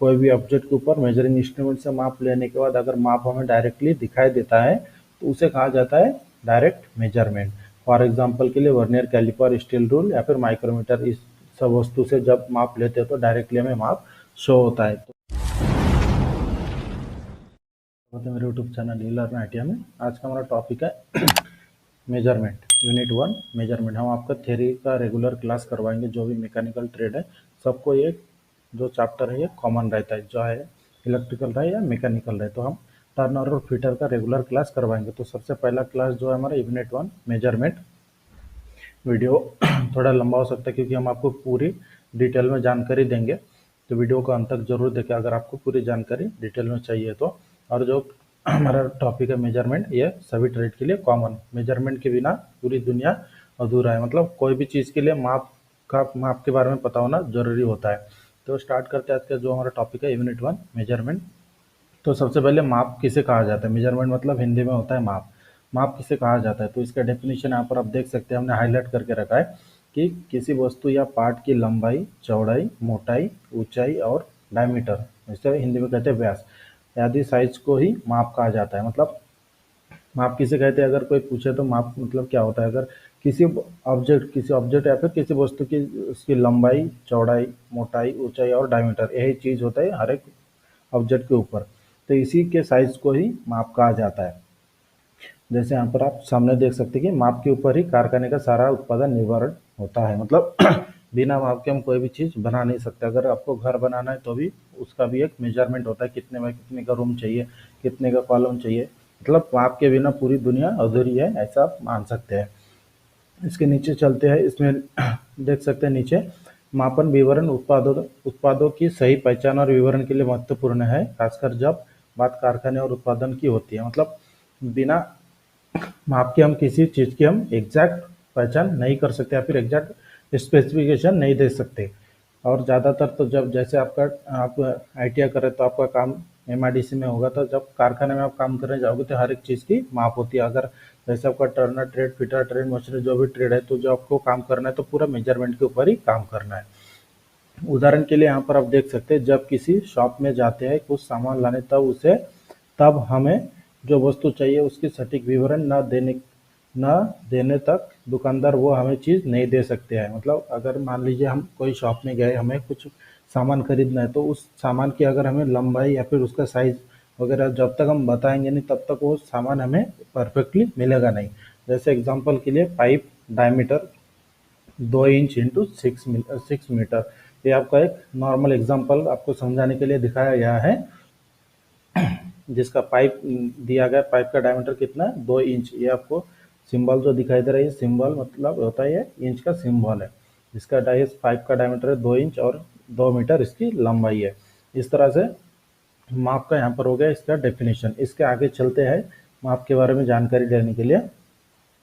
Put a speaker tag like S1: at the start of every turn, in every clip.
S1: कोई भी ऑब्जेक्ट के ऊपर मेजरिंग इंस्ट्रूमेंट से माप लेने के बाद अगर माप हमें डायरेक्टली दिखाई देता है तो उसे कहा जाता है डायरेक्ट मेजरमेंट। फॉर एग्जाम्पल के लिए वर्नियर कैलिपर, स्टील रूल या फिर माइक्रोमीटर, इस सब वस्तु से जब माप लेते हैं तो डायरेक्टली हमें माप शो होता है। तो मेरे यूट्यूब चैनल लर्न आइडिया में आज का हमारा टॉपिक है मेजरमेंट, यूनिट 1 मेजरमेंट। हम आपका थ्योरी का रेगुलर क्लास करवाएंगे। जो भी मैकेनिकल ट्रेड है सबको ये जो चैप्टर है ये कॉमन रहता है, जो है इलेक्ट्रिकल रहे या मैकेनिकल रहे, तो हम टर्नर और फिटर का रेगुलर क्लास करवाएंगे। तो सबसे पहला क्लास जो है हमारा यूनिट 1 मेजरमेंट। वीडियो थोड़ा लंबा हो सकता है क्योंकि हम आपको पूरी डिटेल में जानकारी देंगे, तो वीडियो को अंत तक जरूर देखें अगर आपको पूरी जानकारी डिटेल में चाहिए तो। और जो हमारा टॉपिक है मेजरमेंट, ये सभी ट्रेड के लिए कॉमन। मेजरमेंट के बिना पूरी दुनिया अधूरा है, मतलब कोई भी चीज़ के लिए माप के बारे में पता होना जरूरी होता है। तो स्टार्ट करते हैं आज का जो हमारा टॉपिक है यूनिट 1 मेजरमेंट। तो सबसे पहले माप किसे कहा जाता है? मेजरमेंट मतलब हिंदी में होता है माप। माप किसे कहा जाता है तो इसका डेफिनेशन यहाँ पर आप देख सकते हैं, हमने हाईलाइट करके रखा है कि किसी वस्तु या पार्ट की लंबाई, चौड़ाई, मोटाई, ऊंचाई और डायमीटर, इसे हिंदी में कहते हैं व्यास, आदि साइज को ही माप कहा जाता है। मतलब माप किसे कहते हैं? अगर कोई पूछे तो माप मतलब क्या होता है? अगर किसी ऑब्जेक्ट या फिर किसी वस्तु की उसकी लंबाई, चौड़ाई, मोटाई, ऊंचाई और डायमीटर, यही चीज होता है हर एक ऑब्जेक्ट के ऊपर, तो इसी के साइज को ही माप कहा जाता है। जैसे यहाँ पर आप सामने देख सकते हैं कि माप के ऊपर ही कारखाने का सारा उत्पादन निर्भर होता है। मतलब बिना माप के हम कोई भी चीज़ बना नहीं सकते। अगर आपको घर बनाना है तो भी उसका भी एक मेजरमेंट होता है, कितने बाय कितने का रूम चाहिए, कितने का कॉलम चाहिए। मतलब माप के बिना पूरी दुनिया अधूरी है, ऐसा आप मान सकते हैं। इसके नीचे चलते हैं, इसमें देख सकते हैं नीचे मापन विवरण उत्पादों की सही पहचान और विवरण के लिए महत्वपूर्ण है, खासकर जब बात कारखाने और उत्पादन की होती है। मतलब बिना माप के हम किसी चीज़ की हम एग्जैक्ट पहचान नहीं कर सकते या फिर एग्जैक्ट स्पेसिफिकेशन नहीं दे सकते। और ज़्यादातर तो जब जैसे आप आईटीआई करें तो आपका काम एमआईडीसी में होगा, तो जब कारखाने में आप काम करने जाओगे तो हर एक चीज़ की माप होती है। अगर जैसे आपका Turner trade, fitter trade, machinery जो भी ट्रेड है, तो जो आपको काम करना है तो पूरा मेजरमेंट के ऊपर ही काम करना है। उदाहरण के लिए यहाँ पर आप देख सकते हैं, जब किसी शॉप में जाते हैं कुछ सामान लाने, तब हमें जो वस्तु चाहिए उसकी सटीक विवरण न देने तक दुकानदार वो हमें चीज़ नहीं दे सकते हैं। मतलब अगर मान लीजिए हम कोई शॉप में गए, हमें कुछ सामान खरीदना है, तो उस सामान की अगर हमें लंबाई या फिर उसका साइज वगैरह जब तक हम बताएंगे नहीं तब तक वो सामान हमें परफेक्टली मिलेगा नहीं। जैसे एग्जांपल के लिए pipe diameter 2 inch into 6 metre, ये आपका एक नॉर्मल एग्जांपल आपको समझाने के लिए दिखाया गया है। जिसका पाइप दिया गया, पाइप का डायमीटर कितना है? 2 इंच। ये आपको सिंबल जो दिखाई दे रहा है, सिंबल मतलब होता है ये इंच का सिंबल है। इसका पाइप का डायमीटर है 2 इंच और 2 मीटर इसकी लंबाई है। इस तरह से माप का यहाँ पर हो गया इसका डेफिनेशन। इसके आगे चलते हैं माप के बारे में जानकारी लेने के लिए।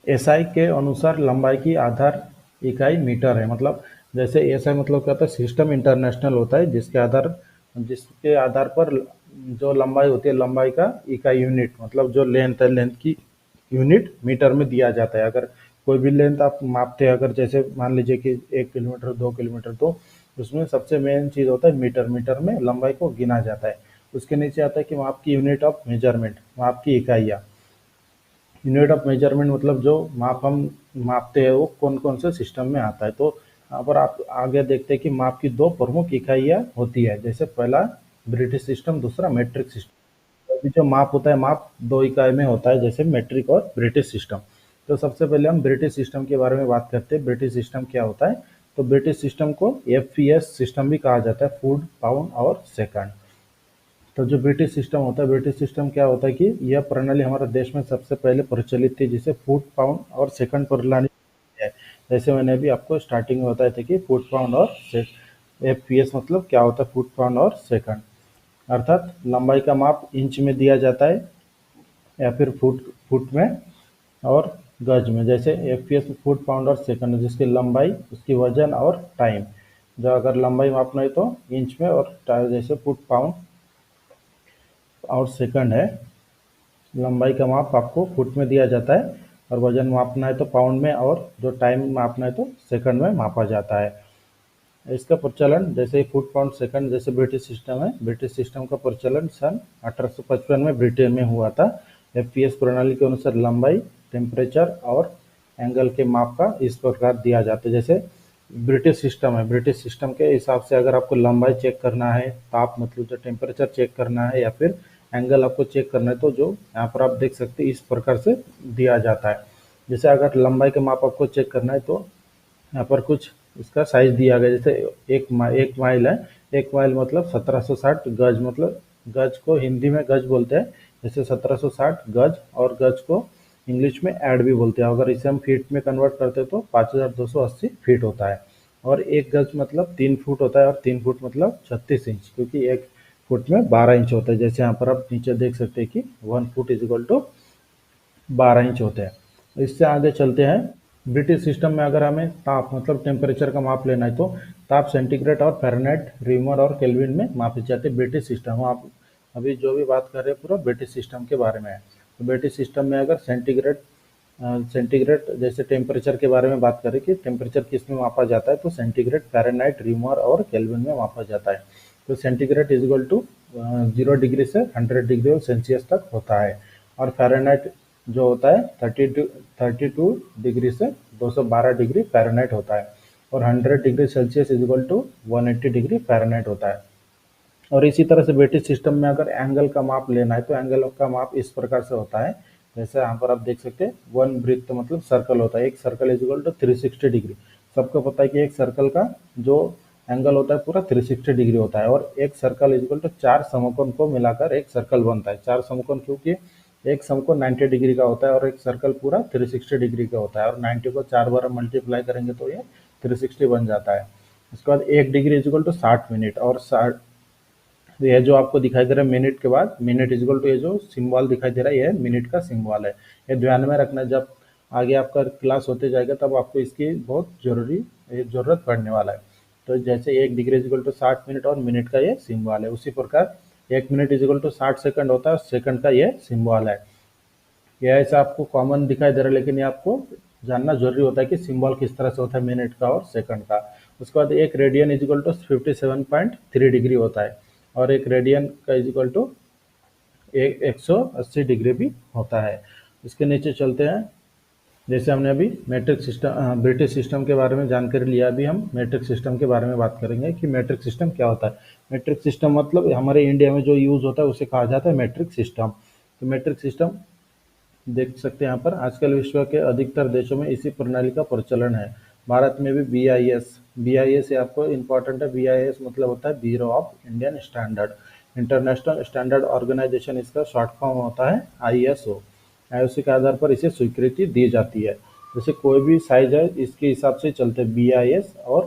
S1: एसआई के अनुसार लंबाई की आधार इकाई मीटर है। मतलब जैसे एसआई मतलब क्या होता है? सिस्टम इंटरनेशनल होता है, जिसके आधार पर जो लंबाई होती है, लंबाई का इकाई यूनिट, मतलब जो लेंथ है, लेंथ की यूनिट मीटर में दिया जाता है। अगर कोई भी लेंथ आप मापते हैं, अगर जैसे मान लीजिए कि 1 किलोमीटर, 2 किलोमीटर, तो उसमें सबसे मेन चीज़ होता है मीटर। मीटर में लंबाई को गिना जाता है। उसके नीचे आता है कि माप की यूनिट ऑफ मेजरमेंट, माप की इकाइयाँ। यूनिट ऑफ मेजरमेंट मतलब जो माप हम मापते हैं वो कौन कौन से सिस्टम में आता है। तो यहाँ पर आप आगे देखते हैं कि माप की 2 प्रमुख इकाइयाँ होती है। जैसे पहला ब्रिटिश सिस्टम, दूसरा मेट्रिक सिस्टम। अभी जो माप होता है, माप 2 इकाई में होता है, जैसे मेट्रिक और ब्रिटिश सिस्टम। तो सबसे पहले हम ब्रिटिश सिस्टम के बारे में बात करते हैं। ब्रिटिश सिस्टम क्या होता है? तो ब्रिटिश सिस्टम को एफपीएस सिस्टम भी कहा जाता है, फुट, पाउंड और सेकंड। तो जो ब्रिटिश सिस्टम होता है, ब्रिटिश सिस्टम क्या होता है कि यह प्रणाली हमारे देश में सबसे पहले प्रचलित थी, जिसे फुट, पाउंड और सेकंड प्रणाली है। जैसे मैंने अभी आपको स्टार्टिंग में बताया था कि फुट, पाउंड और एफपीएस मतलब क्या होता है? फुट, पाउंड और सेकंड। अर्थात लंबाई का माप इंच में दिया जाता है या फिर फुट फुट में और गज में। जैसे एफपीएस फुट, पाउंड और सेकंड, जिसकी लंबाई, उसकी वजन और टाइम। जो अगर लंबाई मापना है तो इंच में, और जैसे फुट, पाउंड और सेकंड है, लंबाई का माप आपको फुट में दिया जाता है, और वजन मापना है तो पाउंड में, और जो टाइम मापना है तो सेकंड में मापा जाता है। इसका प्रचलन जैसे फुट पाउंड सेकंड जैसे ब्रिटिश सिस्टम है, ब्रिटिश सिस्टम का प्रचलन सन 1855 में ब्रिटेन में हुआ था। एफपीएस प्रणाली के अनुसार लंबाई, टेम्परेचर और एंगल के माप का इस प्रकार दिया जाता है। जैसे ब्रिटिश सिस्टम है, ब्रिटिश सिस्टम के हिसाब से अगर आपको लंबाई चेक करना है, ताप मतलब जो टेम्परेचर चेक करना है या फिर एंगल आपको चेक करना है, तो जो यहाँ पर आप देख सकते हैं इस प्रकार से दिया जाता है। जैसे अगर लंबाई का माप आपको चेक करना है तो यहाँ पर कुछ इसका साइज दिया गया। जैसे एक माइल है, एक माइल मतलब 1760 गज, मतलब गज को हिंदी में गज बोलते हैं, जैसे 1760 गज, और गज को इंग्लिश में एड भी बोलते हैं। अगर इसे हम फीट में कन्वर्ट करते हैं तो 5280 फीट होता है। और एक गज मतलब 3 फुट होता है, और 3 फुट मतलब 36 इंच, क्योंकि एक फुट में 12 इंच होता है। जैसे यहाँ पर आप नीचे देख सकते हैं कि 1 foot is equal to 12 inch होते हैं। इससे आगे चलते हैं। ब्रिटिश सिस्टम में अगर हमें ताप मतलब टेम्परेचर का माप लेना है तो ताप सेंटीग्रेड और फ़ारेनहाइट, रीमर और केल्विन में मापे जाते हैं। ब्रिटिश सिस्टम, आप अभी जो भी बात कर रहे हैं पूरा ब्रिटिश सिस्टम के बारे में है। तो ब्रिटिश सिस्टम में अगर सेंटीग्रेड जैसे टेम्परेचर के बारे में बात करें कि टेम्परेचर किस में मापा जाता है, तो सेंटीग्रेड, फ़ारेनहाइट, रीमर और केल्विन में मापा जाता है। तो centigrade is equal to 0 degree से 100 डिग्री सेल्सियस तक होता है, और फ़ारेनहाइट जो होता है 32 डिग्री से 212 डिग्री फ़ारेनहाइट होता है, और 100 degree Celsius is equal to 180 degree Fahrenheit होता है। और इसी तरह से ब्रिटिश सिस्टम में अगर एंगल का माप लेना है तो एंगल का माप इस प्रकार से होता है। जैसे यहाँ पर आप देख सकते हैं, वन वृत्त मतलब सर्कल होता है, एक circle is equal to 360 degree. सबको पता है कि एक सर्कल का जो एंगल होता है पूरा 360 डिग्री होता है, और एक सर्कल इज इक्वल टू 4 समकोण को मिलाकर एक सर्कल बनता है। 4 समकोण क्योंकि एक समकोण 90 डिग्री का होता है और एक सर्कल पूरा 360 डिग्री का होता है, और 90 को 4 बार मल्टीप्लाई करेंगे तो ये 360 बन जाता है। उसके बाद 1 degree is equal to 60 minute, और 60, तो यह जो आपको दिखाई दे रहा है मिनट के बाद मिनट इज इक्वल टू, ये जो सिंबल दिखाई दे रहा है यह मिनट का सिंबल है। ये ध्यान में रखना, जब आगे आपका क्लास होते जाएगा तब आपको इसकी बहुत जरूरत पड़ने वाला है। तो जैसे 1 degree is equal to 60 minute और मिनट का ये सिंबल है, उसी प्रकार 1 minute is equal to 60 second होता है, सेकंड का ये सिंबल है। यह ऐसा आपको कॉमन दिखाई दे रहा है, लेकिन ये आपको जानना जरूरी होता है कि सिंबल किस तरह से होता है मिनट का और सेकंड का। उसके बाद एक radian is equal to 57.3 degree होता है, और एक रेडियन का इज इक्वल टू 180 डिग्री भी होता है। इसके नीचे चलते हैं। जैसे हमने अभी मैट्रिक सिस्टम ब्रिटिश सिस्टम के बारे में जानकारी लिया, अभी हम मैट्रिक सिस्टम के बारे में बात करेंगे कि मैट्रिक सिस्टम क्या होता है। मैट्रिक सिस्टम मतलब हमारे इंडिया में जो यूज होता है उसे कहा जाता है मैट्रिक सिस्टम। तो मैट्रिक सिस्टम देख सकते हैं यहाँ पर, आजकल विश्व के अधिकतर देशों में इसी प्रणाली का प्रचलन है। भारत में भी BIS ये आपको इम्पोर्टेंट है। BIS मतलब होता है bureau of Indian standard, international standard organisation, इसका शॉर्ट फॉर्म होता है ISO। ISO के आधार पर इसे स्वीकृति दी जाती है। जैसे कोई भी साइज है इसके हिसाब से चलते हैं BIS और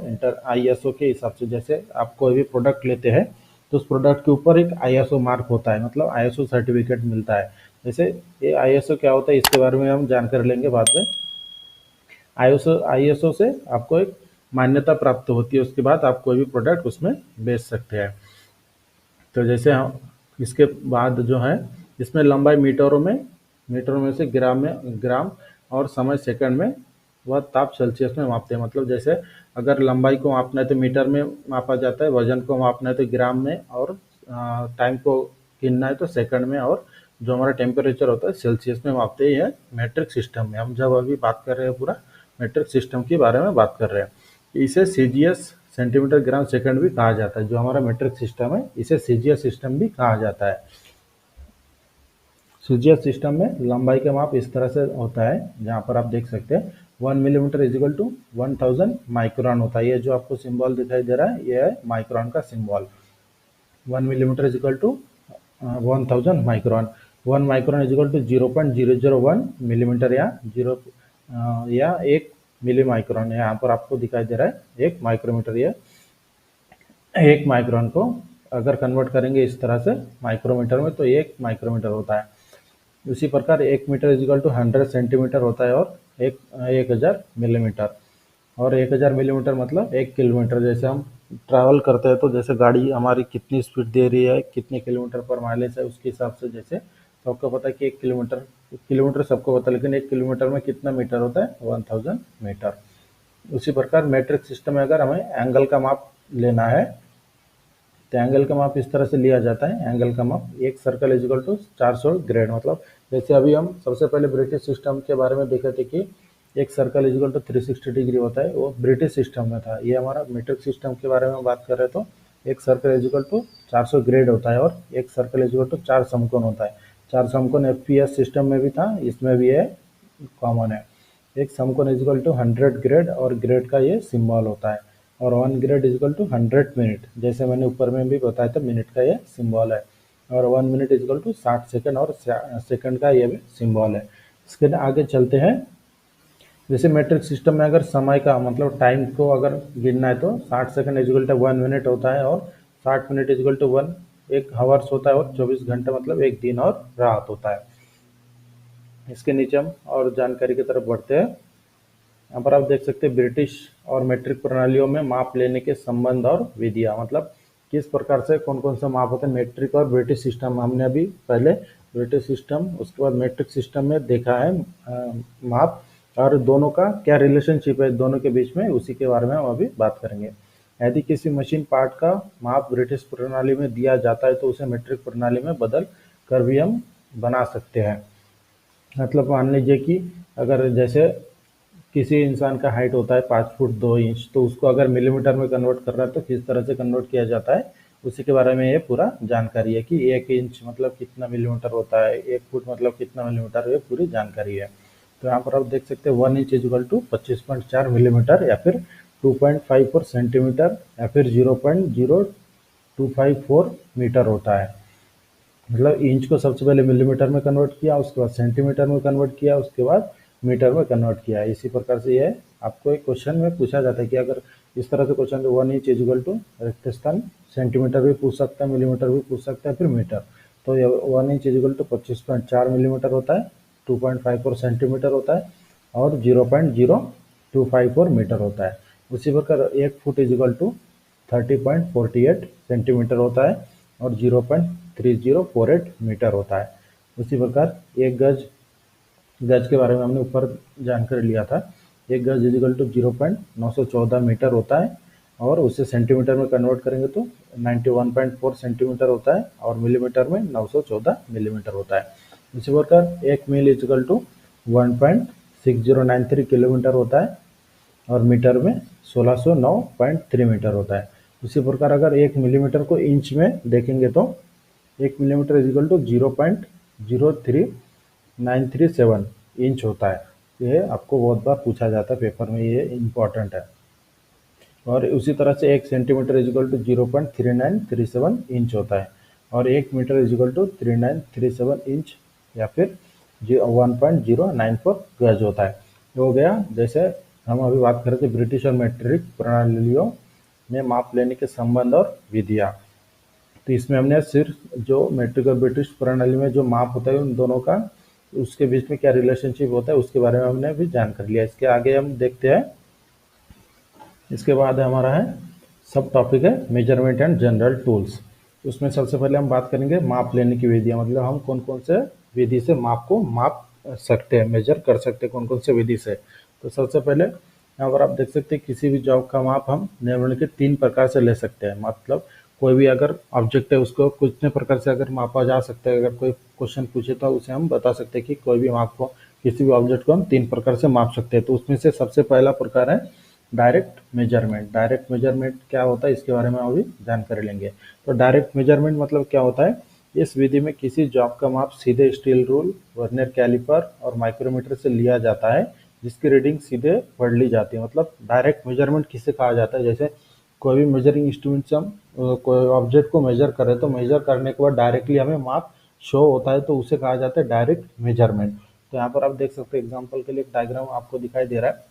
S1: ISO के हिसाब से। जैसे आप कोई भी प्रोडक्ट लेते हैं तो उस प्रोडक्ट के ऊपर एक ISO मार्क होता है, मतलब ISO सर्टिफिकेट मिलता है। जैसे ये ISO क्या होता है इसके बारे में हम जानकारी लेंगे बाद में। ISO से आपको एक मान्यता प्राप्त होती है, उसके बाद आप कोई भी प्रोडक्ट उसमें बेच सकते हैं। तो जैसे हम इसके बाद जो है इसमें लंबाई मीटरों में से ग्राम और समय सेकंड में, वह ताप सेल्सियस में मापते हैं। मतलब जैसे अगर लंबाई को मापना है तो मीटर में मापा जाता है, वजन को मापना है तो ग्राम में, और टाइम को गिनना है तो सेकंड में, और जो हमारा टेम्परेचर होता है सेल्सियस में मापते हैं। मैट्रिक सिस्टम में हम जब अभी बात कर रहे हैं पूरा मैट्रिक सिस्टम के बारे में बात कर रहे हैं। इसे सीजीएस सेंटीमीटर ग्राम सेकंड भी कहा जाता है। जो हमारा मीट्रिक सिस्टम है इसे सीजीएस सिस्टम भी कहा जाता है। सीजीएस सिस्टम में लंबाई का माप इस तरह से होता है, जहाँ पर आप देख सकते हैं 1 millimetre is equal to 1000 micron होता है। ये जो आपको सिंबल दिखाई दे रहा है ये है माइक्रोन का symbol. 1 millimetre is equal to 1000 micron. 1 micron is equal to 0.001 millimetre, या 1 मिली माइक्रोन। यहाँ पर आपको दिखाई दे रहा है 1 माइक्रोमीटर। ये 1 माइक्रोन को अगर कन्वर्ट करेंगे इस तरह से माइक्रोमीटर में तो 1 माइक्रोमीटर होता है। उसी प्रकार 1 metre is equal to 100 centimetre होता है, और 1000 मिलीमीटर, और 1000 मिलीमीटर मतलब 1 किलोमीटर। जैसे हम ट्रैवल करते हैं तो जैसे गाड़ी हमारी कितनी स्पीड दे रही है, कितने किलोमीटर पर माइलेज है, उसके हिसाब से जैसे सबको पता है कि 1 किलोमीटर सबको पता है, लेकिन 1 किलोमीटर में कितना मीटर होता है 1000 मीटर। उसी प्रकार मेट्रिक सिस्टम में अगर हमें एंगल का माप लेना है तो एंगल का माप इस तरह से लिया जाता है। एंगल का माप एक circle is equal to 400 grade, मतलब जैसे अभी हम सबसे पहले ब्रिटिश सिस्टम के बारे में देखे थे कि एक circle is equal to 360 degree होता है, वो ब्रिटिश सिस्टम में था। ये हमारा मीट्रिक सिस्टम के बारे में बात कर रहे तो एक circle is equal to 400 grade होता है और एक सर्कल इज इक्वल टू 4 समकोण होता है। 4 समकोण एफपीएस सिस्टम में भी था, इसमें भी है, कॉमन है। एक समकोण इज इक्वल टू 100 ग्रेड और ग्रेड का ये सिंबल होता है, और 1 grade is equal to 100 minute, जैसे मैंने ऊपर में भी बताया था मिनट का ये सिंबल है। और 1 minute is equal to 60 second और सेकंड का ये भी सिंबल है। इसके आगे चलते हैं। जैसे मैट्रिक सिस्टम में अगर समय का मतलब टाइम को अगर गिनना है तो 60 second is equal to 1 minute होता है, और 60 मिनट इज इक्वल टू 1 एक हावर्स होता है, और 24 घंटे मतलब एक दिन और रात होता है। इसके नीचे हम और जानकारी की तरफ बढ़ते हैं। यहाँ पर आप देख सकते हैं ब्रिटिश और मैट्रिक प्रणालियों में माप लेने के संबंध और विधियाँ, मतलब किस प्रकार से कौन कौन सा माप होते हैं। मैट्रिक और ब्रिटिश सिस्टम हमने अभी पहले ब्रिटिश सिस्टम उसके बाद मैट्रिक सिस्टम में देखा है माप, और दोनों का क्या रिलेशनशिप है दोनों के बीच में, उसी के बारे में हम अभी बात करेंगे। यदि किसी मशीन पार्ट का माप ब्रिटिश प्रणाली में दिया जाता है तो उसे मैट्रिक प्रणाली में बदल कर भी हम बना सकते हैं। मतलब मान लीजिए कि अगर जैसे किसी इंसान का हाइट होता है 5 फुट 2 इंच, तो उसको अगर मिलीमीटर में कन्वर्ट करना है तो किस तरह से कन्वर्ट किया जाता है, उसी के बारे में ये पूरा जानकारी है कि 1 इंच मतलब कितना मिलीमीटर होता है, 1 फुट मतलब कितना मिलीमीटर, ये पूरी जानकारी है। तो यहाँ पर आप देख सकते हैं 1 inch is equal to 25.4 millimetre, या फिर 2.54 सेंटीमीटर, या फिर 0.0254 मीटर होता है। मतलब इंच को सबसे पहले मिलीमीटर में कन्वर्ट किया, उसके बाद सेंटीमीटर में कन्वर्ट किया, उसके बाद मीटर में कन्वर्ट किया है। इसी प्रकार से ये आपको एक क्वेश्चन में पूछा जाता है कि अगर इस तरह से क्वेश्चन तो 1 इंच इज इक्वल टू रिक्त स्थान सेंटीमीटर भी पूछ सकता है, मिलीमीटर भी पूछ सकता है, फिर मीटर। तो ये 1 inch is equal to 25.4 millimetre होता है, 2.54 सेंटीमीटर होता है, और 0.0254 मीटर होता है। उसी प्रकार 1 foot is equal to 30.48 centimetre होता है, और 0.3048 मीटर होता है। उसी प्रकार एक गज, गज के बारे में हमने ऊपर जानकारी लिया था। एक गज इज इक्वल टू 0.914 मीटर होता है, और उसे सेंटीमीटर में कन्वर्ट करेंगे तो 91.4 सेंटीमीटर होता है, और मिलीमीटर में 914 मिलीमीटर होता है। इसी प्रकार एक mile is equal to 1.6093 kilometre होता है, और मीटर में 1609.3 मीटर होता है। उसी प्रकार अगर एक मिलीमीटर को इंच में देखेंगे तो 1 millimetre is equal to 0.03937 inch होता है। यह आपको बहुत बार पूछा जाता है पेपर में, ये इम्पोर्टेंट है। और उसी तरह से 1 centimetre is equal to 0.3937 inch होता है, और 1 metre is equal to 3937 inch, या फिर 1.094 गज होता है। ये हो गया। जैसे हम अभी बात कर रहे थे ब्रिटिश और मैट्रिक प्रणालियों में माप लेने के संबंध और विधियाँ, तो इसमें हमने सिर्फ जो मैट्रिक और ब्रिटिश प्रणाली में जो माप होता है उन दोनों का उसके बीच में क्या रिलेशनशिप होता है उसके बारे में हमने भी जानकारी लिया। इसके आगे हम देखते हैं। इसके बाद हमारा है सब टॉपिक है मेजरमेंट एंड जनरल टूल्स। उसमें सबसे पहले हम बात करेंगे माप लेने की विधियाँ, मतलब हम कौन कौन से विधि से माप को माप सकते हैं, मेजर कर सकते हैं कौन कौन से विधि से। तो सबसे पहले यहाँ पर आप देख सकते हैं किसी भी जॉब का माप हम निम्नलिखित 3 प्रकार से ले सकते हैं। मतलब कोई भी अगर ऑब्जेक्ट है उसको कितने प्रकार से अगर मापा जा सकता है, अगर कोई क्वेश्चन पूछे तो उसे हम बता सकते हैं कि कोई भी माप को, किसी भी ऑब्जेक्ट को हम 3 प्रकार से माप सकते हैं। तो उसमें से सबसे पहला प्रकार है डायरेक्ट मेजरमेंट। डायरेक्ट मेजरमेंट क्या होता है इसके बारे में अभी जानकारी लेंगे। तो डायरेक्ट मेजरमेंट मतलब क्या होता है, इस विधि में किसी जॉब का माप सीधे स्टील रूल, वर्नियर कैलिपर और माइक्रोमीटर से लिया जाता है, जिसकी रीडिंग सीधे पढ़ ली जाती है। मतलब डायरेक्ट मेजरमेंट किसे कहा जाता है, जैसे कोई भी मेजरिंग इंस्ट्रूमेंट से हम कोई ऑब्जेक्ट को मेजर करें तो मेजर करने के बाद डायरेक्टली हमें माप शो होता है तो उसे कहा जाता है डायरेक्ट मेजरमेंट। तो यहाँ पर आप देख सकते हैं एग्जाम्पल के लिए एक डायग्राम आपको दिखाई दे रहा है,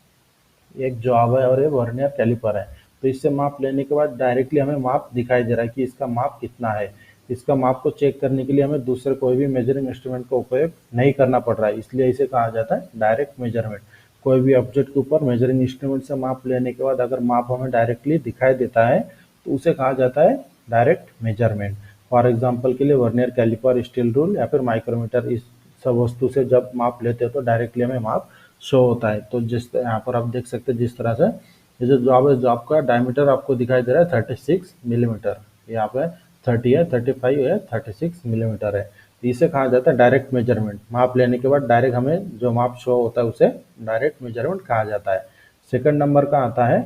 S1: एक जॉब है और एक वर्नियर कैलिपर है। तो इससे माप लेने के बाद डायरेक्टली हमें माप दिखाई दे रहा है कि इसका माप कितना है। इसका माप को चेक करने के लिए हमें दूसरे कोई भी मेजरिंग इंस्ट्रूमेंट का उपयोग नहीं करना पड़ रहा है, इसलिए इसे कहा जाता है डायरेक्ट मेजरमेंट। कोई भी ऑब्जेक्ट के ऊपर मेजरिंग इंस्ट्रूमेंट से माप लेने के बाद अगर माप हमें डायरेक्टली दिखाई देता है तो उसे कहा जाता है डायरेक्ट मेजरमेंट। फॉर एग्जाम्पल के लिए वर्नियर कैलिपर, स्टील रूल या फिर माइक्रोमीटर, इस सब वस्तु से जब माप लेते हैं तो डायरेक्टली हमें माप शो होता है। तो जिस यहाँ पर आप देख सकते हैं जिस तरह से ये जो जॉब है, जॉब का डायमीटर आपको दिखाई दे रहा है 36 मिलीमीटर, यहाँ पे 30 है, 35 है, 36 मिलीमीटर है। इसे कहा जाता है डायरेक्ट मेजरमेंट। माप लेने के बाद डायरेक्ट हमें जो माप शो होता है उसे डायरेक्ट मेजरमेंट कहा जाता है। सेकंड नंबर का आता है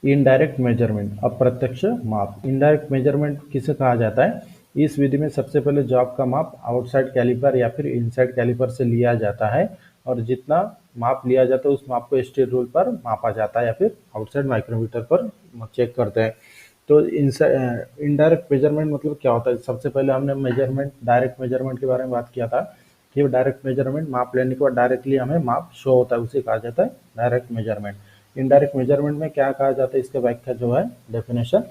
S1: इनडायरेक्ट मेजरमेंट, अप्रत्यक्ष माप। इनडायरेक्ट मेजरमेंट किसे कहा जाता है? इस विधि में सबसे पहले जॉब का माप आउटसाइड कैलिपर या फिर इनसाइड कैलिपर से लिया जाता है, और जितना माप लिया जाता है उस माप को स्टील रूल पर मापा जाता है या फिर आउटसाइड माइक्रोमीटर पर चेक करते हैं। तो इनडायरेक्ट मेजरमेंट मतलब क्या होता है? सबसे पहले हमने मेजरमेंट, डायरेक्ट मेजरमेंट के बारे में बात किया था कि डायरेक्ट मेजरमेंट माप लेने के बाद डायरेक्टली हमें माप शो होता है, उसे कहा जाता है डायरेक्ट मेजरमेंट। इनडायरेक्ट मेजरमेंट में क्या कहा जाता है, इसका व्याख्या जो है डेफिनेशन,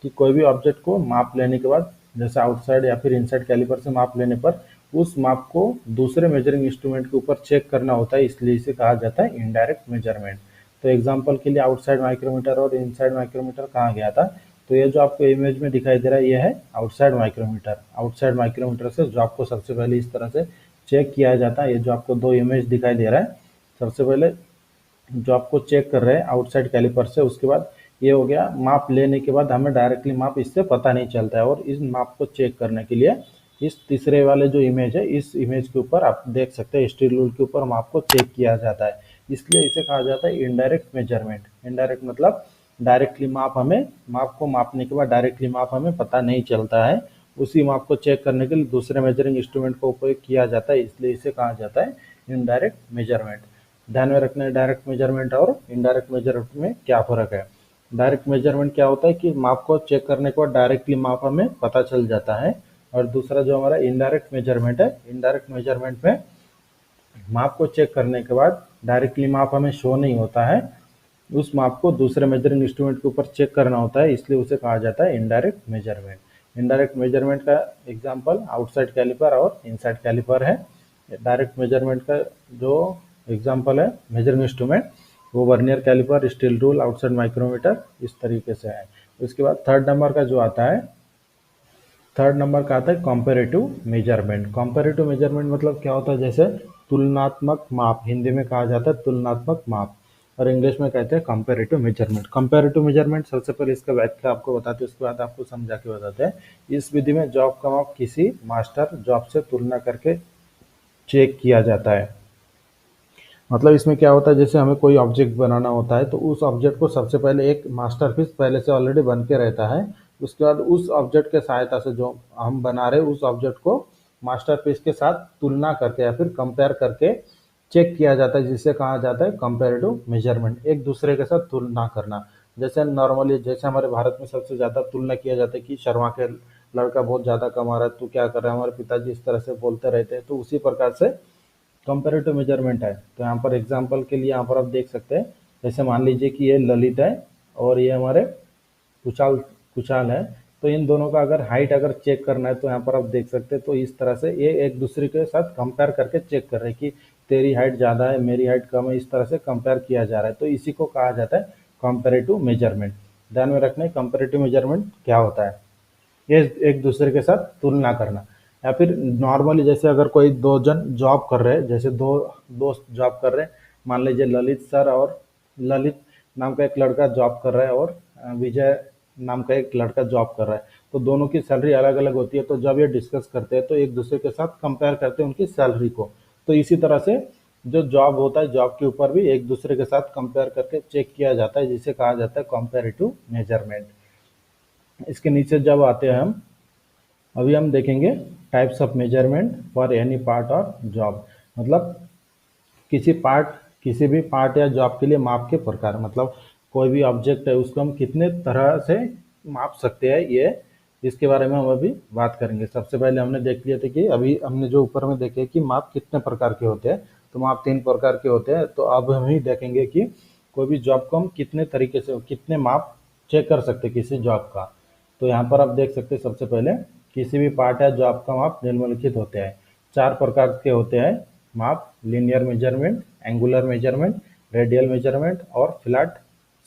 S1: कि कोई भी ऑब्जेक्ट को माप लेने के बाद जैसे आउटसाइड या फिर इनसाइड कैलिपर से माप लेने पर उस माप को दूसरे मेजरिंग इंस्ट्रूमेंट के ऊपर चेक करना होता है, इसलिए इसे कहा जाता है इनडायरेक्ट मेजरमेंट। तो एग्जांपल के लिए आउटसाइड माइक्रोमीटर और इनसाइड माइक्रोमीटर कहा गया था। तो ये जो आपको इमेज में दिखाई दे रहा है ये है आउटसाइड माइक्रोमीटर। आउटसाइड माइक्रोमीटर से जो आपको सबसे पहले इस तरह से चेक किया जाता है। ये जो आपको दो इमेज दिखाई दे रहा है, सबसे पहले जो आपको चेक कर रहे हैं आउटसाइड कैलिपर से, उसके बाद ये हो गया माप लेने के बाद हमें डायरेक्टली माप इससे पता नहीं चलता है। और इस माप को चेक करने के लिए इस तीसरे वाले जो इमेज है, इस इमेज के ऊपर आप देख सकते हैं स्टील रूल के ऊपर माप को चेक किया जाता है, इसलिए इसे कहा जाता है इनडायरेक्ट मेजरमेंट। इनडायरेक्ट मतलब डायरेक्टली माप को मापने के बाद डायरेक्टली माप हमें पता नहीं चलता है, उसी माप को चेक करने के लिए दूसरे मेजरिंग इंस्ट्रूमेंट का उपयोग किया जाता है, इसलिए इसे कहा जाता है इनडायरेक्ट मेजरमेंट। ध्यान में रखना है डायरेक्ट मेजरमेंट और इनडायरेक्ट मेजरमेंट में क्या फर्क है। डायरेक्ट मेजरमेंट क्या होता है कि माप को चेक करने के बाद डायरेक्टली माप हमें पता चल जाता है, और दूसरा जो हमारा इनडायरेक्ट मेजरमेंट है, इनडायरेक्ट मेजरमेंट में माप को चेक करने के बाद डायरेक्टली माप हमें शो नहीं होता है, उस माप को दूसरे मेजरिंग इंस्ट्रूमेंट के ऊपर चेक करना होता है, इसलिए उसे कहा जाता है इनडायरेक्ट मेजरमेंट। इनडायरेक्ट मेजरमेंट का एग्जांपल आउटसाइड कैलिपर और इनसाइड कैलिपर है। डायरेक्ट मेजरमेंट का जो एग्जांपल है मेजरिंग इंस्ट्रूमेंट, वो vernier calliper, steel rule, outside micrometer, इस तरीके से है। उसके बाद थर्ड नंबर का जो आता है, थर्ड नंबर का आता है कंपैरेटिव मेजरमेंट। कंपैरेटिव मेजरमेंट मतलब क्या होता है? जैसे तुलनात्मक माप, हिंदी में कहा जाता है तुलनात्मक माप, और इंग्लिश में कहते हैं कंपैरेटिव मेजरमेंट। कंपैरेटिव मेजरमेंट सबसे पहले इसका व्याख्या आपको बताते हैं, उसके बाद आपको समझा के बताते हैं। इस विधि में जॉब का माप किसी मास्टर जॉब से तुलना करके चेक किया जाता है। मतलब इसमें क्या होता है, जैसे हमें कोई ऑब्जेक्ट बनाना होता है तो उस ऑब्जेक्ट को सबसे पहले एक मास्टरपीस पहले से ऑलरेडी बन के रहता है, उसके बाद उस ऑब्जेक्ट के सहायता से जो हम बना रहे हैं उस ऑब्जेक्ट को मास्टरपीस के साथ तुलना करके या फिर कंपेयर करके चेक किया जाता है, जिसे कहा जाता है कंपेरेटिव मेजरमेंट। एक दूसरे के साथ तुलना करना, जैसे नॉर्मली जैसे हमारे भारत में सबसे ज़्यादा तुलना किया जाता है कि शर्मा के लड़का बहुत ज़्यादा कमा रहा है, तू क्या कर रहा है, हमारे पिताजी इस तरह से बोलते रहते हैं, तो उसी प्रकार से कंपेरेटिव मेजरमेंट है। तो यहाँ पर एग्जांपल के लिए यहाँ पर आप देख सकते हैं, जैसे मान लीजिए कि ये ललित है और ये हमारे कुशाल कुशाल है, तो इन दोनों का अगर हाइट अगर चेक करना है तो यहाँ पर आप देख सकते हैं, तो इस तरह से ये एक दूसरे के साथ कंपेयर करके चेक कर रहे हैं कि तेरी हाइट ज़्यादा है, मेरी हाइट कम है, इस तरह से कंपेयर किया जा रहा है, तो इसी को कहा जाता है कंपेरेटिव मेजरमेंट। ध्यान में रखना है कंपेरेटिव मेजरमेंट क्या होता है, ये एक दूसरे के साथ तुलना करना। या फिर नॉर्मली जैसे अगर कोई दो जन जॉब कर रहे हैं, जैसे दो दोस्त जॉब कर रहे हैं, मान लीजिए ललित सर और ललित नाम का एक लड़का जॉब कर रहा है और विजय नाम का एक लड़का जॉब कर रहा है, तो दोनों की सैलरी अलग अलग होती है। तो जब ये डिस्कस करते हैं तो एक दूसरे के साथ कंपेयर करते हैं उनकी सैलरी को। तो इसी तरह से जो जॉब होता है, जॉब के ऊपर भी एक दूसरे के साथ कंपेयर करके चेक किया जाता है, जिसे कहा जाता है कंपेरेटिव मेजरमेंट। इसके नीचे जब आते हैं हम, अभी हम देखेंगे types of measurement for any part और जॉब। मतलब किसी पार्ट, किसी भी पार्ट या जॉब के लिए माप के प्रकार, मतलब कोई भी ऑब्जेक्ट है उसको हम कितने तरह से माप सकते हैं, ये इसके बारे में हम अभी बात करेंगे। सबसे पहले हमने देख लिया था कि अभी हमने जो ऊपर में देखे कि माप कितने प्रकार के होते हैं, तो माप 3 प्रकार के होते हैं। तो अब हम ही देखेंगे कि कोई भी जॉब को हम कितने तरीके से, कितने माप चेक कर सकते हैं किसी जॉब का। तो यहाँ पर आप देख सकते हैं सबसे पहले किसी भी पार्ट या जॉब का माप निम्नलिखित होते हैं। 4 प्रकार के होते हैं माप: linear measurement, angular measurement, radial measurement और फ्लैट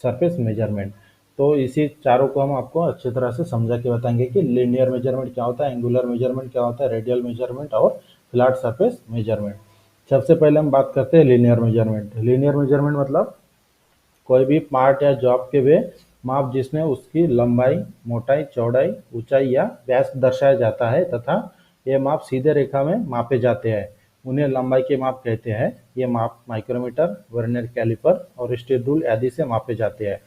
S1: सरफेस मेजरमेंट। तो इसी चारों को हम आपको अच्छी तरह से समझा के बताएंगे कि लीनियर मेजरमेंट क्या होता है, एंगुलर मेजरमेंट क्या होता है, रेडियल मेजरमेंट और फ्लैट सरफेस मेजरमेंट। सबसे पहले हम बात करते हैं लीनियर मेजरमेंट। लीनियर मेजरमेंट मतलब कोई भी पार्ट या जॉब के वे माप जिसमें उसकी लंबाई, मोटाई, चौड़ाई, ऊंचाई या व्यास दर्शाया जाता है तथा ये माप सीधे रेखा में मापे जाते हैं, उन्हें लंबाई के माप कहते हैं। ये माप माइक्रोमीटर, वर्नियर कैलिपर और स्टील रूल आदि से मापे जाते हैं।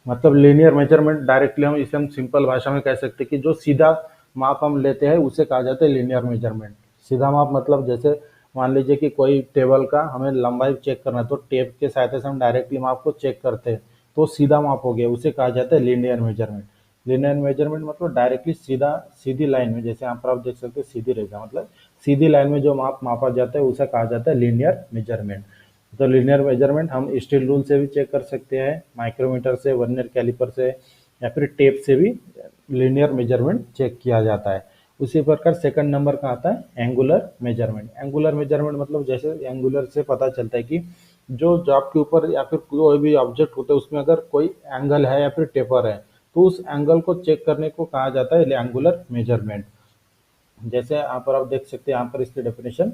S1: मतलब लीनियर मेजरमेंट डायरेक्टली हम इसे हम सिंपल भाषा में कह सकते हैं कि जो सीधा माप हम लेते हैं उसे कहा जाता है लीनियर मेजरमेंट। सीधा माप मतलब जैसे मान लीजिए कि कोई टेबल का हमें लंबाई चेक करना है तो टेप के सहायता से हम डायरेक्टली माप को चेक करते हैं, तो सीधा माप हो गया, उसे कहा जाता है लीनियर मेजरमेंट। लीनियर मेजरमेंट मतलब डायरेक्टली सीधा सीधी लाइन में, जैसे यहाँ पर आप देख सकते हैं सीधी रेखा मतलब सीधी लाइन में जो माप मापा जाता है उसे कहा जाता है लीनियर मेजरमेंट। तो लीनियर मेजरमेंट हम स्टील रूल से भी चेक कर सकते हैं, माइक्रोमीटर से, वर्नियर कैलिपर से या फिर टेप से भी लीनियर मेजरमेंट चेक किया जाता है। उसी प्रकार सेकंड नंबर का आता है एंगुलर मेजरमेंट। एंगुलर मेजरमेंट मतलब जैसे एंगुलर से पता चलता है कि जो जॉब के ऊपर या फिर कोई भी ऑब्जेक्ट होता है उसमें अगर कोई एंगल है या फिर टेपर है तो उस एंगल को चेक करने को कहा जाता है एंगुलर मेजरमेंट। जैसे यहाँ पर आप देख सकते हैं, यहाँ पर इसकी डेफिनेशन,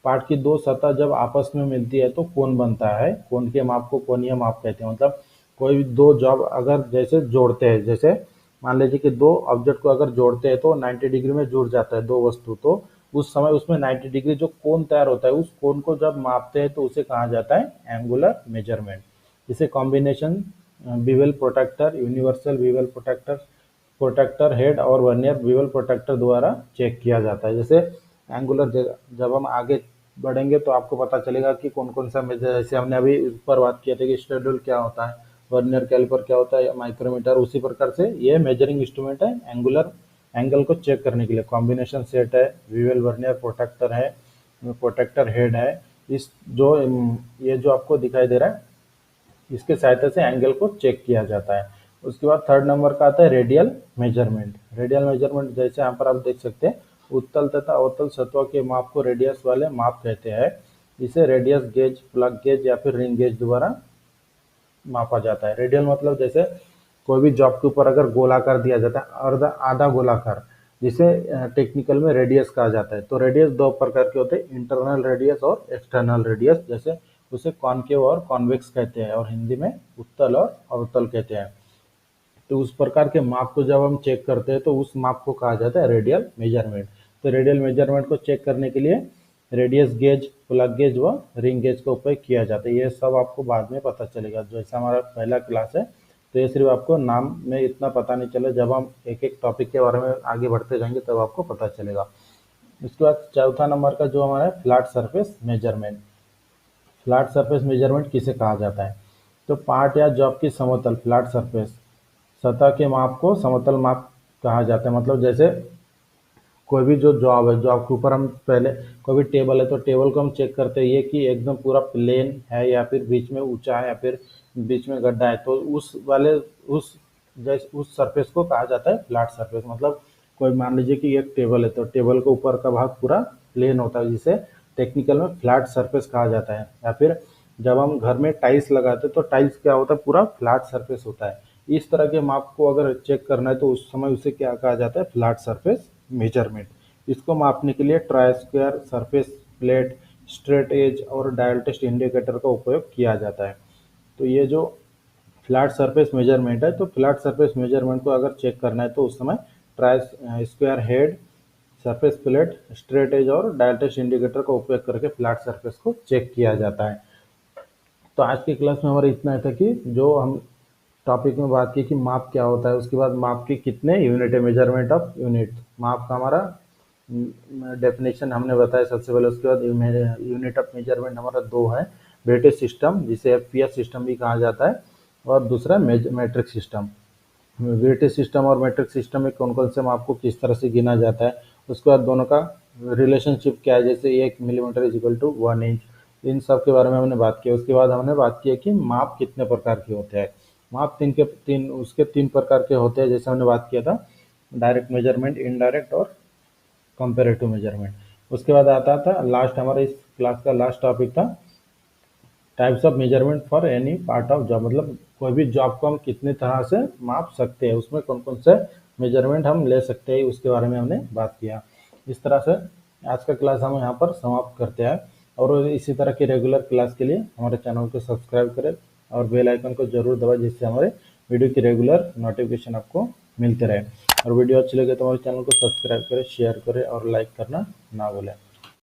S1: पार्ट की दो सतह जब आपस में मिलती है तो कोण बनता है, कोण के माप को कोणीय माप कहते हैं। मतलब कोई भी दो जॉब अगर जैसे जोड़ते हैं, जैसे मान लीजिए कि दो ऑब्जेक्ट को अगर जोड़ते हैं तो 90 डिग्री में जुड़ जाता है दो वस्तु, तो उस समय उसमें 90 डिग्री जो कोण तैयार होता है उस कोण को जब मापते हैं तो उसे कहा जाता है एंगुलर मेजरमेंट। इसे combination bevel protractor, universal bevel protractor, protractor head और वर्नियर बीवेल प्रोटेक्टर द्वारा चेक किया जाता है। जैसे एंगुलर जब हम आगे बढ़ेंगे तो आपको पता चलेगा कि कौन कौन सा मेजर, जैसे हमने अभी ऊपर बात किया था कि स्टेडुल क्या होता है, वर्नियर कैलिपर क्या होता है, माइक्रोमीटर, उसी प्रकार से ये मेजरिंग इंस्ट्रूमेंट है एंगुलर एंगल को चेक करने के लिए। कॉम्बिनेशन सेट है, बीवेल वर्नियर प्रोटेक्टर है, प्रोटेक्टर हेड है। इस जो ये जो आपको दिखाई दे रहा है इसके सहायता से एंगल को चेक किया जाता है। उसके बाद थर्ड नंबर का आता है रेडियल मेजरमेंट। रेडियल मेजरमेंट जैसे यहाँ पर आप देख सकते हैं, उत्तल तथा अवतल सतहों के माप को रेडियस वाले माप कहते हैं। इसे रेडियस गेज, प्लग गेज या फिर रिंग गेज द्वारा मापा जाता है। रेडियल मतलब जैसे कोई भी जॉब के ऊपर अगर गोलाकार दिया जाता है, अर्धा आधा गोलाकार, जिसे टेक्निकल में रेडियस कहा जाता है। तो रेडियस दो प्रकार के होते हैं, इंटरनल रेडियस और एक्सटर्नल रेडियस। जैसे उसे कॉनकेव और कॉन्वेक्स कहते हैं और हिंदी में उत्तल और अवतल कहते हैं। तो उस प्रकार के माप को जब हम चेक करते हैं तो उस माप को कहा जाता है रेडियल मेजरमेंट। तो रेडियल मेजरमेंट को चेक करने के लिए रेडियस गेज, प्लग गेज व रिंग गेज का उपयोग किया जाता है। ये सब आपको बाद में पता चलेगा, जैसा हमारा पहला क्लास है तो ये सिर्फ आपको नाम में इतना पता नहीं चला, जब हम एक एक टॉपिक के बारे में आगे बढ़ते जाएंगे तब आपको पता चलेगा। उसके बाद चौथा नंबर का जो हमारा है flat surface measurement. Flat surface measurement किसे कहा जाता है? तो पार्ट या जॉब की समतल फ्लैट सरफेस सतह के माप को समतल माप कहा जाता है। मतलब जैसे कोई भी जो जॉब है, जॉब के ऊपर हम पहले कोई भी टेबल है तो टेबल को हम चेक करते हैं ये कि एकदम पूरा प्लेन है या फिर बीच में ऊंचा है या फिर बीच में गड्ढा है, तो उस वाले उस जैसे उस सरफेस को कहा जाता है फ्लैट सरफेस। मतलब कोई मान लीजिए कि एक टेबल है तो टेबल के ऊपर का भाग पूरा प्लेन होता है, जिसे टेक्निकल में फ्लैट सरफेस कहा जाता है। या फिर जब हम घर में टाइल्स लगाते हैं तो टाइल्स क्या होता है, पूरा फ्लैट सरफेस होता है। इस तरह के माप को अगर चेक करना है तो उस समय उसे क्या कहा जाता है, फ्लैट सरफेस मेजरमेंट। इसको मापने के लिए try square, surface plate, straight edge और डायल टेस्ट इंडिकेटर का उपयोग किया जाता है। तो ये जो फ्लैट सरफेस मेजरमेंट है, तो फ्लैट सरफेस मेजरमेंट को अगर चेक करना है तो उस समय try square head, surface plate, straight edge और डायल टेस्ट इंडिकेटर का उपयोग करके फ्लैट सरफेस को चेक किया जाता है। तो आज की क्लास में हमारा इतना था कि जो हम टॉपिक में बात की कि माप क्या होता है, उसके बाद माप के कितने यूनिट है, मेजरमेंट ऑफ यूनिट, माप का हमारा डेफिनेशन हमने बताया सबसे पहले। उसके बाद यूनिट ऑफ मेजरमेंट हमारा दो है, ब्रिटिश सिस्टम जिसे एफपीएस सिस्टम भी कहा जाता है और दूसरा मैट्रिक सिस्टम। ब्रिटिश सिस्टम और मैट्रिक सिस्टम में कौन कौन से माप को किस तरह से गिना जाता है, उसके बाद दोनों का रिलेशनशिप क्या है, जैसे 1 millimetre is equal to 1 inch, इन सब के बारे में हमने बात की। उसके बाद हमने बात की कि माप कितने प्रकार के होते हैं। माप तीन प्रकार के होते हैं, जैसे हमने बात किया था, डायरेक्ट मेजरमेंट, इनडायरेक्ट और कंपेरेटिव मेजरमेंट। उसके बाद आता था लास्ट, हमारा इस क्लास का लास्ट टॉपिक था types of measurement for any part of job. मतलब कोई भी जॉब को हम कितने तरह से माप सकते हैं, उसमें कौन कौन से मेजरमेंट हम ले सकते हैं, उसके बारे में हमने बात किया। इस तरह से आज का क्लास हम यहाँ पर समाप्त करते हैं। और इसी तरह की रेगुलर क्लास के लिए हमारे चैनल को सब्सक्राइब करें और बेल आइकन को जरूर दबाएं, जिससे हमारे वीडियो की रेगुलर नोटिफिकेशन आपको मिलते रहे। और वीडियो अच्छी लगे तो हमारे चैनल को सब्सक्राइब करें, शेयर करें और लाइक करना ना भूलें।